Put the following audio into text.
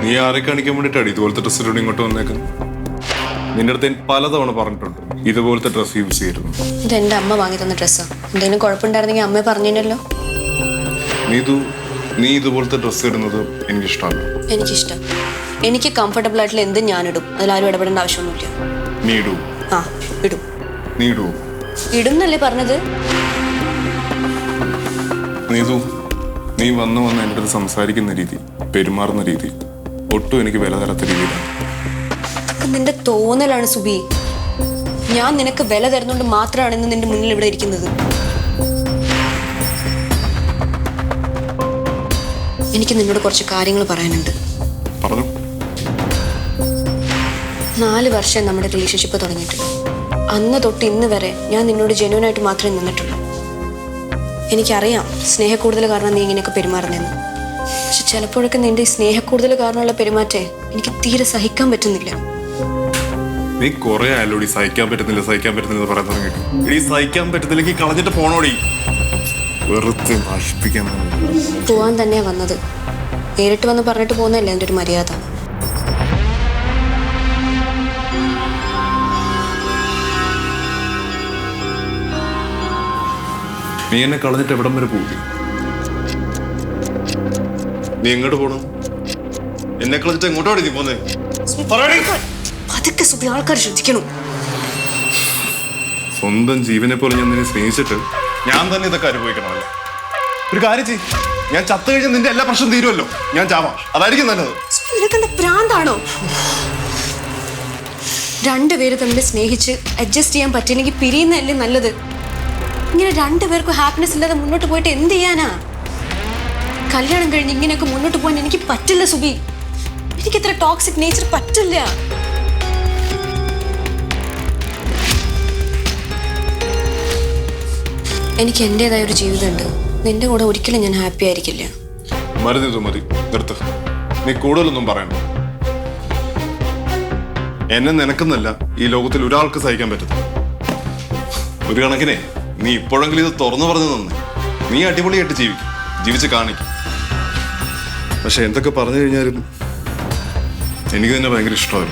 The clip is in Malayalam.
നീ ആരെ കാണിക്കാൻ വേണ്ടിയിട്ടാണ് ഇതുപോലത്തെ ഡ്രസ്സ് ഇട്ടുകൊണ്ട് ഇങ്ങോട്ട് വന്നേക്കുന്നത്? നിന്റെ അടുത്ത് ഞാൻ പലതവണ പറഞ്ഞിട്ടുണ്ട് ഇതുപോലത്തെ ഡ്രസ്സ് യൂസ് ചെയ്യരുത്. ഇത് എന്റെ അമ്മ വാങ്ങി തന്ന ഡ്രസ്സാ. എന്തെങ്കിലും കുഴപ്പമുണ്ടായിരുന്നെങ്കിൽ അമ്മ പറഞ്ഞല്ലോ. നീ ഇതുപോലത്തെ ഡ്രസ്സ് ഇടുന്നത് എനിക്കിഷ്ടമല്ല. എനിക്കിഷ്ടം. എനിക്ക് കംഫർട്ടബിൾ ആയിട്ടുള്ള എന്തും ഞാനിടും. അതിലാരും ഇടപെടേണ്ട ആവശ്യമൊന്നുമില്ല. നീ ഇടൂ. ആ ഇടും. നീ ഇടൂ. ഇടുന്നല്ലേ പറഞ്ഞത്? നീ വന്ന് എൻ്റെ അടുത്ത് സംസാരിക്കുന്ന രീതി, പെരുമാറുന്ന രീതി ഒട്ടും എനിക്ക് വില തരാത്ത രീതിയിലാണ്. നിന്റെ തോന്നലാണ് സുബി. ഞാൻ നിനക്ക് വില തരുന്നോണ്ട് മാത്രമാണ് ഇന്ന് നിന്റെ മുന്നിൽ ഇവിടെ ഇരിക്കുന്നത്. എനിക്ക് നിന്നോട് കുറച്ച് കാര്യങ്ങൾ പറയാനുണ്ട്. പറഞ്ഞു. 4 വർഷം നമ്മുടെ റിലേഷൻഷിപ്പ് തുടങ്ങിയിട്ട് അന്ന് തൊട്ട് ഇന്ന് വരെ ഞാൻ നിന്നോട് ജെന്യൂനായിട്ട് മാത്രമേ നിന്നിട്ടുള്ളൂ. എനിക്കറിയാം സ്നേഹക്കൂടുതൽ കാരണം നീ ഇങ്ങനെയൊക്കെ പെരുമാറുന്നതെന്ന്. പക്ഷെ ചിലപ്പോഴൊക്കെ നിന്റെ ഈ സ്നേഹക്കൂടുതൽ കാരണമുള്ള പെരുമാറ്റേ എനിക്ക് തീരെ സഹിക്കാൻ പറ്റുന്നില്ല. നീ കുറെ ആയാലോടി സഹിക്കാൻ പറ്റുന്നില്ല പറയാൻ തുടങ്ങിയിട്ട്. ഇനി സഹിക്കാൻ പറ്റുന്നില്ലെങ്കിൽ കളഞ്ഞിട്ട് പോണോടി. വെറുതെ നശിപ്പിക്കാൻ പോവാൻ തന്നെയാ വന്നത്. നേരിട്ട് വന്ന് പറഞ്ഞിട്ട് പോകുന്നതല്ലേ എൻ്റെ ഒരു മര്യാദ. നീ എന്നെ കളഞ്ഞിട്ട് എവിടം വരെ പോയി? നീ എങ്ങോട്ട് പോണം? എന്നെ കളഞ്ഞിട്ട് എങ്ങോട്ടാണ് നീ പോന്നെ? അതൊക്കെ സുബി ആൾക്കാർ ശ്രദ്ധിക്കണം. സ്വന്തം ജീവനെ പോലെ ഞാൻ നിന്നെ സ്നേഹിച്ചിട്ട് ഞാൻ തന്നെ ഇതൊക്കെ അനുഭവിക്കണമല്ലോ. ഒരു കാര്യം ചെയ്യ്, ഞാൻ ചത്തു കഴിഞ്ഞാൽ നിന്റെ എല്ലാ പ്രശ്നം തീരുമല്ലോ. ഞാൻ ചാവാം, അതായിരിക്കും നല്ലത്. നിനക്കെന്താ ഭ്രാന്താണോ? രണ്ടുപേര് തമ്മിൽ സ്നേഹിച്ച് അഡ്ജസ്റ്റ് ചെയ്യാൻ പറ്റില്ലെങ്കിൽ പിരിയുന്നതല്ലേ നല്ലത്. ഇങ്ങനെ രണ്ടുപേർക്കും ഹാപ്പിനെസ് ഇല്ലാതെ മുന്നോട്ട് പോയിട്ട് എന്ത് ചെയ്യാനാ? കല്യാണം കഴിഞ്ഞ് ഇങ്ങനെയൊക്കെ മുന്നോട്ട് പോകാൻ എനിക്ക് പറ്റില്ല സുബി. എനിക്ക് ഇത്ര ടോക്സിക് നേച്ചർ പറ്റില്ല. എനിക്ക് എന്റേതായ ഒരു ജീവിതമുണ്ട്. നിന്റെ കൂടെ ഒരിക്കലും ഞാൻ ഹാപ്പി ആയിരിക്കില്ല. മതി നിർത്ത്. നീ കൂടുതലൊന്നും പറയണ്ട. എന്നെ നിനക്കെന്നല്ല ഈ ലോകത്തിൽ ഒരാൾക്ക് സഹിക്കാൻ പറ്റും. ഒരു കണക്കിനെ നീ ഇപ്പോഴെങ്കിലും ഇത് തുറന്നു പറഞ്ഞു തന്നെ. നീ അടിപൊളിയായിട്ട് ജീവിച്ച് കാണിക്കും. പക്ഷെ എന്തൊക്കെ പറഞ്ഞു കഴിഞ്ഞാലും എനിക്ക് തന്നെ ഭയങ്കര ഇഷ്ടമായിരുന്നു.